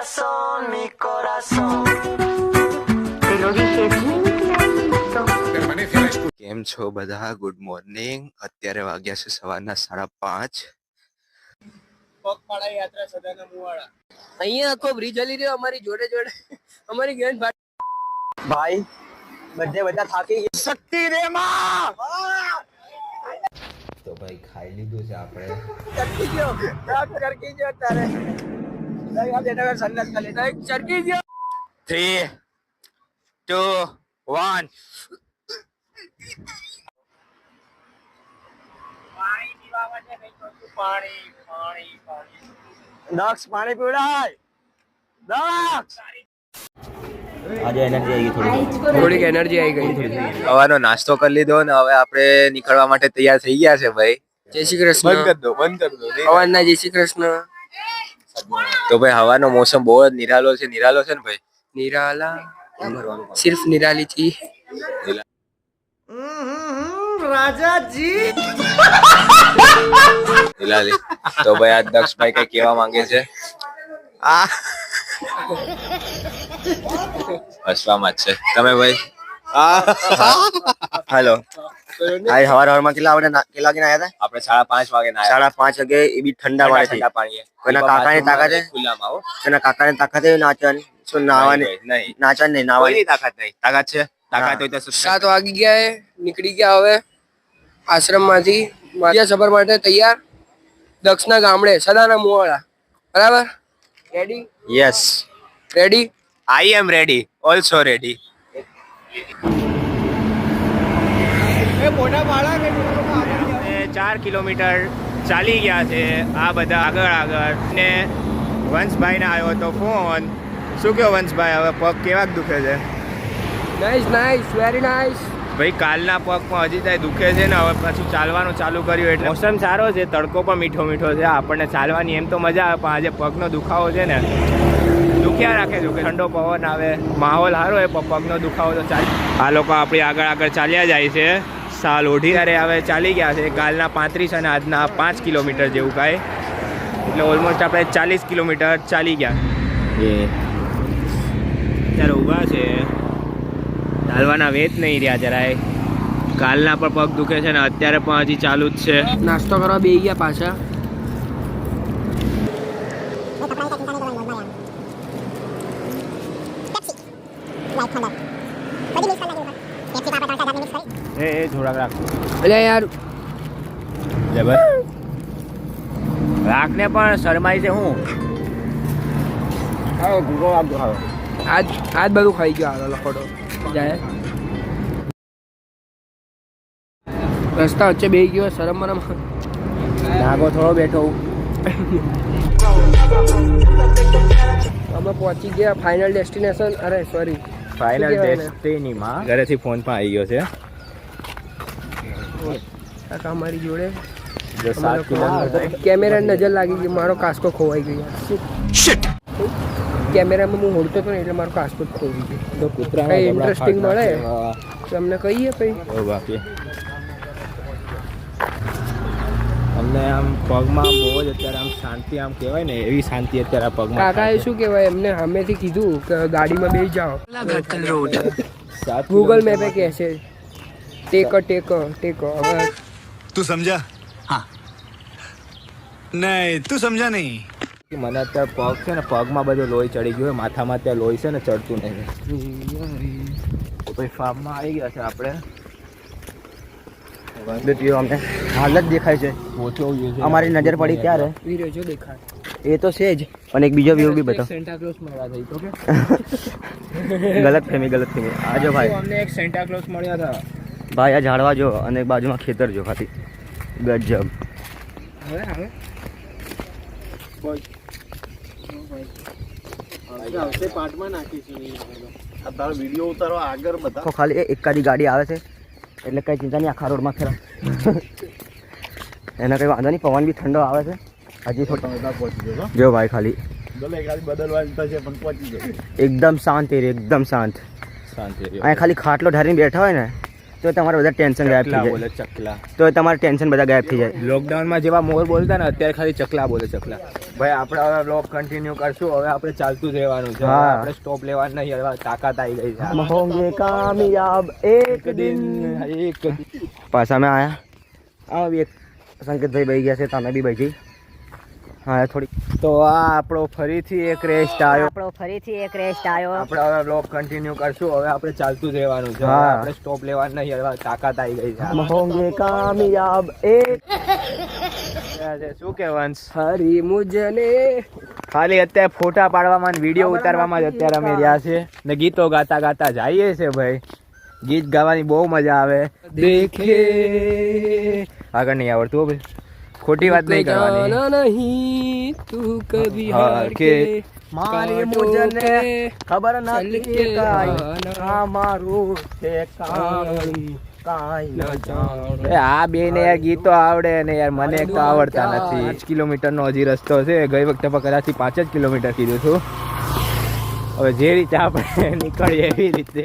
corazón, mi corazón. Te lo dije bien clarito. કેમ છો બધા? Good morning. અત્યારે વાગ્યા છે સવારના 5:30. પગપાળા યાત્રા સદાના મુવાડા. અહીંયા આખો બ્રિજ હલી રહ્યો અમારી જોડે જોડે. અમારી ગેન ભાઈ બધે બધા થાકી ગયા. શક્તિ રે માં. તો ભાઈ ખાઈ લીધું છે આપણે. ચરકી ગયો. રાત ચરકી ગયો તારે. લઈ આ બેટા સંડાસ કરી લે. ચરકી ગયો. 3 2 1. પાણી પીવા માટે કઈ જોતું પાણી. દક્ષ પાણી પીવડાય. દક્ષ આજે એનર્જી આવી ગઈ થોડીક એનર્જી આવી ગઈ. સવારનો નાસ્તો કરી લીધો ને હવે આપણે નીકળવા માટે તૈયાર થઈ ગયા છે ભાઈ. જય શ્રી કૃષ્ણ. બંધ કરી દો. અવાજના જય શ્રી કૃષ્ણ. તો ભાઈ હવાનો મોસમ બહુ જ નિરાલો છે ને ભાઈ. નિરાલા સિર્ફ નિરાલી થી રાજાજી. નિરાલી તો ભાઈ આ દક્ષભાઈ કઈ કહેવા માંગે છે? આ હસવામાં જ છે તમે ભાઈ. હેલો. आज हवाરમાં કેટલા વાગે આયા હતા? આપણે 5:30 વાગે ના 5:30 વાગે એ બી ઠંડા પાણીએ કોઈના કાકાની તાકાત છે? ખુલ્લામાં આવો. કોઈના કાકાની તાકાત છે નાચવાની? શું નાવાની? નહીં નાચવાની નહીં, નાવાની. કોઈની તાકાત નહીં. તાકાત છે? તાકાત હોય તો 7 વાગી ગયા હે. નીકળી ગયા હવે આશ્રમમાંથી મારિયા સફર માટે તૈયાર. દક્ષના ગામડે સદાના મુવાડા. બરાબર? Ready? Yes, ready? I am ready, also ready. 4 kilometre ચાલી ગયા છે આ બધા આગળ ને વંશભાઈને આવ્યો હતો ફોન. શું કહો વંશભાઈ, હવે પગ કેવા દુખે છે? Nice very nice. ભાઈ કાલના પગમાં હજી ત્યાં દુખે છે ને હવે પાછું ચાલવાનું ચાલુ કર્યું એટલે મોસમ સારો છે, તડકો પણ મીઠો છે. આપણને ચાલવાની એમ તો મજા આવે પણ આજે પગનો દુખાવો છે ને દુખ્યા રાખે છે. ઠંડો પવન આવે, માહોલ સારો હોય પણ પગનો દુખાવો તો ચાલે. આ લોકો આપણી આગળ ચાલ્યા જાય છે. સાલ ઓઢી ત્યારે હવે ચાલી ગયા છે. કાલના 35 અને આજના 5 કિલોમીટર જેવું કાંઈ, એટલે ઓલમોસ્ટ આપણે 40 કિલોમીટર ચાલી ગયા. એ ત્યારે ઊભા છે, ચાલવાના વેત નહીં રહ્યા જરાય. કાલના પણ પગ દુખે છે ને અત્યારે પણ હજી ચાલુ જ છે. નાસ્તો કરવા બેસી ગયા પાછા. એ થોડાક રાખ. અલ્યા યાર જબર રાખને પણ શરમાઈ છે હું. આજ બધું ખાઈ ગયો હાલો લખોડો જાય. રસ્તા વચ્ચે બેસી ગયો શરમ મરમ ધાગો થોડો બેઠો. અમે પહોંચી ગયા ફાઇનલ ડેસ્ટિનેશન. અરે સોરી, ફાઇનલ ડેસ્ટિનીમાં ઘરેથી ફોન પણ આવી ગયો છે. કાકા અમારી જોડે જો 7 કિલોમીટર કેમેરા નજર લાગી ગઈ. મારો કાસ્કો ખોવાઈ ગયો. કેમેરામાં હું હોડતો હતો ને એટલે મારો કાસ્કો જ ખોવાઈ ગયો. તો કૂતરા કઈ ઇન્ટરેસ્ટિંગ મળે તો અમને કહીએ પછી. બાકી અમને આમ પગમાં બહુ જ અત્યારે આમ શાંતિ, આમ કહેવાય ને એવી શાંતિ અત્યારે આ પગમાં. કાકાએ શું કહેવાય એમને સામેથી કીધું કે ગાડીમાં બેસી જાઓ. 7 ગૂગલ મેપે કહે છે ટેકો. હવે तू समझा? हाँ नहीं तू समझा नहीं. મને અત્યારે પગ છે ને પગમાં બધું લોહી ચડી ગયું હોય, માથામાં અત્યારે લોહી છે ને ચડતું નહીં. તો ભાઈ ફાર્મમાં આવી ગયા છે આપણે. અમને હાલત દેખાય છે. અમારી નજર પડી ક્યારે વીરો જો દેખાય એ તો છે જ, પણ એક બીજો વ્યૂ બી બતાવો. સેન્ટા ક્લોઝ મળ્યા થઈ તો કે ગલત ફેમી. આજો ભાઈ, અમને એક સેન્ટા ક્લોઝ મળ્યા હતા ભાઈ આ ઝાડવા જો અને બાજુમાં ખેતર જો ખાલી ગજબ. હવે તો ખાલી એકાદી ગાડી આવે છે એટલે કઈ ચિંતા નહીં. આખા રોડમાં ફેરા એના કઈ વાંધો નહીં. પવન બી ઠંડો આવે છે. હજી થોડો જો ભાઈ ખાલી એકદમ શાંત એરિયા, એકદમ શાંત. અહીંયા ખાલી ખાટલો ઢારીને બેઠા હોય ને તો તમારા બધા ટેન્શન ગાયબ થઈ ચકલા જાય. બોલે ચકલા. તો તમારા ટેન્શન બધા ગાયબ થઈ જાય. લોકડાઉનમાં જેવા મોર બોલતા ને અત્યારે ખાલી ચકલા બોલે ચકલા. ભાઈ આપણે હવે બ્લોગ કન્ટિન્યુ કરશું. હવે આપણે ચાલતું જ રહેવાનું છે. હા. આપણે સ્ટોપ લેવાનું નહીં. હવે તાકાત આવી ગઈ છે. હમ હોંગે કામયાબ એક દિન. પાછા અમે આયા. આવો બી એક સંકેતભાઈ ભાઈ ગયા છે, તમે બી ભાઈ હા થોડી. તો આ આપણો ફરીથી એક રેસ્ટ આવ્યો. આપણે હવે બ્લોગ કન્ટિન્યુ કરશું. હવે આપણે ચાલતું જ રહેવાનું છે. હવે હા. આપણે સ્ટોપ લેવાનું નહીં. હવે તાકાત આવી ગઈ છે. હમ હોંગે કામયાબ એક. શું કહેવાનું? હરી મુજને ખાલી અત્યારે ફોટા પાડવામાં વિડીયો ઉતારવામાં જ અત્યારે અમે રહ્યા છે ને ગીતો ગાતા ગાતા જઈએ છે. ભાઈ ગીત ગાવાની બહુ મજા આવે. દેખે આગળ નહીં આવડતું હો ભાઈ. ખોટી વાત નહીં કરવાની. જાના નહીં તું કભી હાર હાર કે કે મારી મુજને ખબર નથી કાંઈ અમારું છે કાંઈ કાંઈ ન જાણે. એ આ બે ને યાર ગીતો આવડે ને યાર મને એક તો આવડતા નથી. 5 કિલોમીટરનો હજી રસ્તો છે. ગઈ વખતે પણ કદાચ 5 જ કિલોમીટર કીધું હતું. હવે જે રીતે આપણે નીકળીએ એવી રીતે.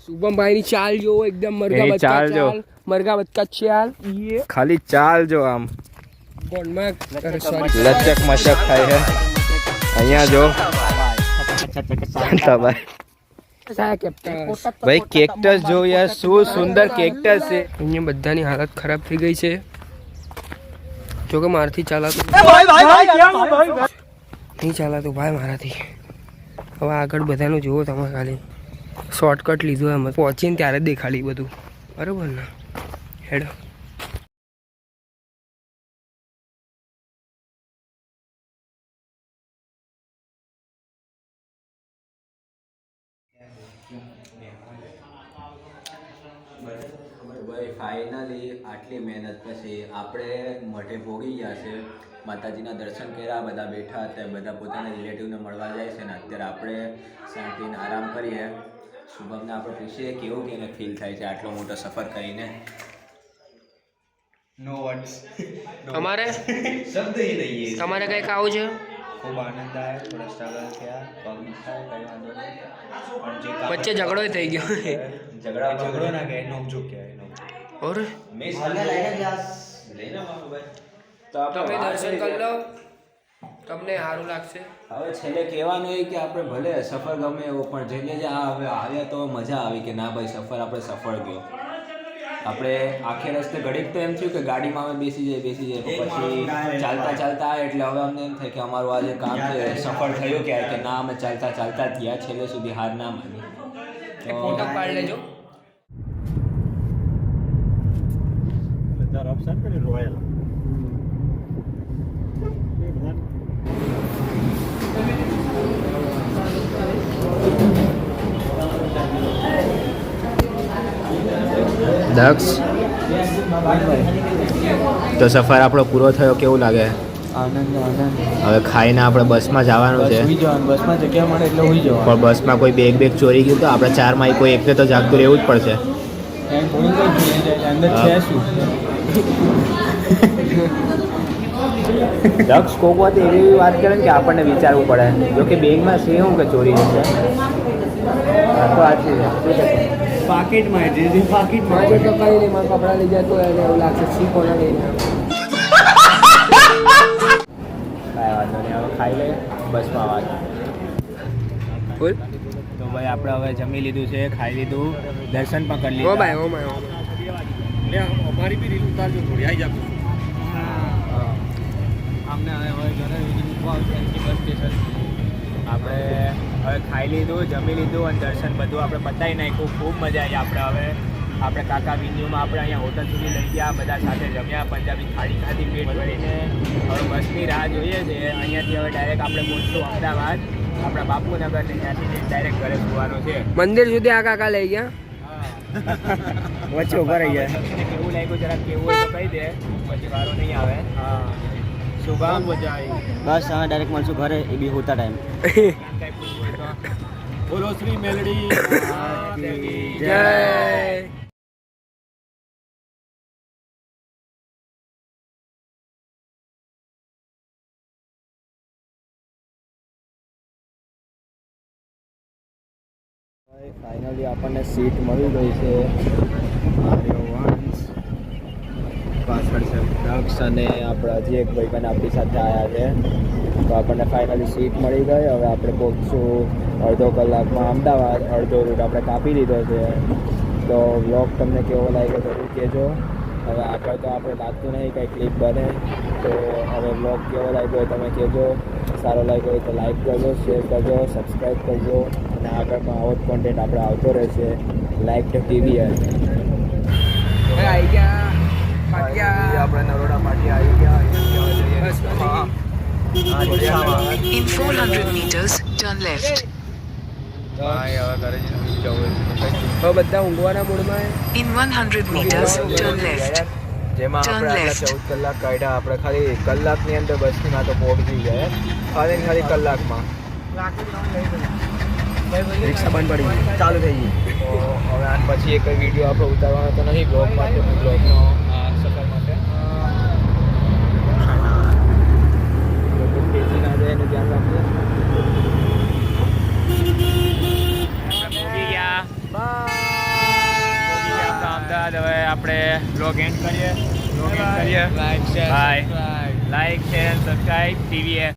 શુભમભાઈ ની ચાલ જો એકદમ મરઘા એની બચ્ચા ચાલ જો. ચાલ મરઘા બચ્ચા ચાલ ખાલી ચાલ જો આમ બોન્ડમાં લચક મચક થાય છે. અહીંયા જો ભાઈ કેક્ટસ જો યાર શું સુંદર કેક્ટસ છે. અહીંયા બધાની હાલત ખરાબ થઈ ગઈ છે. જો કે મારાથી ચાલાતું નહીં ચાલાતું ભાઈ મારાથી. હવે આગળ બધાનું જુઓ તમે ખાલી શોર્ટકટ લીધું એમ પહોંચીને ત્યારે જ દેખાડી બધું બરાબર ને હેડો. ભાઈ ફાઇનલી આટલી મહેનત પછી આપણે મઠે ભોગી ગયા છે. માતાજીના દર્શન કર્યા, બધા બેઠા હતા, બધા પોતાના રિલેટિવને મળવા જાય છે ને અત્યારે આપણે શાંતિને આરામ કરીએ. શુભમને આપણે પૂછીએ કેવું કે એને ફીલ થાય છે આટલો મોટો સફર કરીને. નો વર્ડ્સ. અમારે શબ્દ ही नहीं है. તમારે કંઈક આવું છે? ખૂબ આનંદ આવ્યો, થોડા સ્ટ્રગલ થયા, પગ દુખાય, કઈ વાંધો નહીં. પણ જે વચ્ચે ઝઘડો થઈ ગયો ઝઘડો ના કે નોકઝોક કહેવાય નોક. ઓર મેં લઈને મારું ભાઈ. તો તમે દર્શન કરી લો, તમને સારું લાગશે. હવે છેલ્લે કહેવાનું એ કે આપણે ભલે સફર ગમે એવો પણ જઈને જે હવે આવ્યા તો મજા આવી કે ના ભાઈ સફર આપણે સફળ ગયો. આપણે આખે રસ્તે ઘડીક તો એમ થયું કે ગાડીમાં અમે બેસી જાય પછી ચાલતા ચાલતા આવે એટલે હવે અમને એમ થાય કે અમારું આ જે કામ છે સફળ થયું ક્યારે કે ના અમે ચાલતા ચાલતા જ ગયા, છેલ્લે સુધી હાર ના માની. એક ફોટો પાડી લેજો. દક્ષ તો સફર આપણો પૂરો થયો, કેવું લાગે? હવે ખાઈને આપણે બસમાં જવાનું છે. બસમાં જગ્યા મળે એટલે હોઈ જવાનું. પણ બસમાં કોઈ બેગ ચોરી ગયું તો આપણે ચારમાં કોઈ એકને તો જાગતું રહેવું જ પડશે. દક્ષ કોક વાત એવી વાત કરે ને કે આપણને વિચારવું પડે. જો કે બેગમાં છે શું કે ચોરી જશે. આ તો સાચી છે. પાકીટમાં મારે તો કઈ નહીં, મારા કપડાં લઈ જાય તો એને એવું લાગશે સી કોના લઈને કાંઈ વાંધો નહીં, હવે ખાઈ લે બસમાં વાત. બોલ. તો ભાઈ આપણે હવે જમી લીધું છે, ખાઈ લીધું, દર્શન પણ કરી ઓ લીધું. ભાઈ ઓ ભાઈ અમારી બી રીલ ઉતારજો થોડી આવી જાવ. અમને હવે ઘરે બસ સ્ટેશન આપણે હવે ખાઈ લીધું, જમી લીધું અને દર્શન બધું આપણે બતાવી નાખ્યું. ખૂબ મજા આવી. આપણે કાકા વિન્યુમાં આપણે અહીંયા હોટલ સુધી લઈ ગયા, બધા સાથે જમ્યા, પંજાબી થાળી ખાધી પેટ ભરીને. હવે બસની રાહ જોઈએ છે. અહીંયાથી હવે ડાયરેક્ટ આપણે પહોંચશું અમદાવાદ, આપણા બાપુનગર, ને ત્યાંથી ડાયરેક્ટ ઘરે સુવાનું છે. મંદિર સુધી આ કાકા લઈ ગયા. વચ્ચે ઉભા રહી ગયા. કેવું લાગ્યું જરાક કેવું હોય તો કહી દે, પછી વારો નહીં આવે. હા શુભમ મજા આવી. બસ હવે ડાયરેક્ટ મળશું ઘરે, એ બી હોતા ટાઈમ. કંઈ પૂછવું હોય તો બોલો શ્રી મેલડી જય. ફાઇનલી આપણને સીટ મળી ગઈ છે. પાછળ છે દક્ષ અને આપણા હજી એક ભાઈબંધ આપણી સાથે આવ્યા છે. તો આપણને ફાઇનલી સીટ મળી ગઈ. હવે આપણે પહોંચશું અડધો કલાકમાં અમદાવાદ. અડધો રૂટ આપણે કાપી લીધો છે. તો વ્લોગ તમને કેવો લાગ્યો જરૂર કહેજો. હવે આગળ તો આપણે લાગતું નહીં કંઈ ક્લિપ બને. તો હવે વ્લોગ કેવો લાગ્યો તમે કહેજો. સારો લાગ્યો હોય તો લાઈક કરજો, શેર કરજો, સબસ્ક્રાઈબ કરજો. અને આગળ પણ આવો જ કોન્ટેન્ટ આપણે આવતો રહેશે. Like the TV. આવી ગયા આપણે નરોડા પાટી આવી ગયા. In 400 meters, turn left. હવે બધા ઊંઘવાના મૂડમાં In 100 meters, turn left. જેમાં Turn આપણે left. 14 કલાક કાઢ્યા. આપણે ખાલી કલાકની અંદર બસની માં તો પહોંચી ગયા. ખાલી કલાકમાં રિક્ષા બંધ પડી ચાલુ થઈ ગઈ. તો હવે આન પછી એક વિડીયો આપણે ઉતારવાનો તો નહીં બ્લોગ માટે. બ્લોગનો સફર માટે લોકો ખેંચી ના જાય એનું ધ્યાન રાખજો. અમદાવાદ. હવે આપણે બ્લોગ એન્ડ કરીએ. Like share subscribe TV.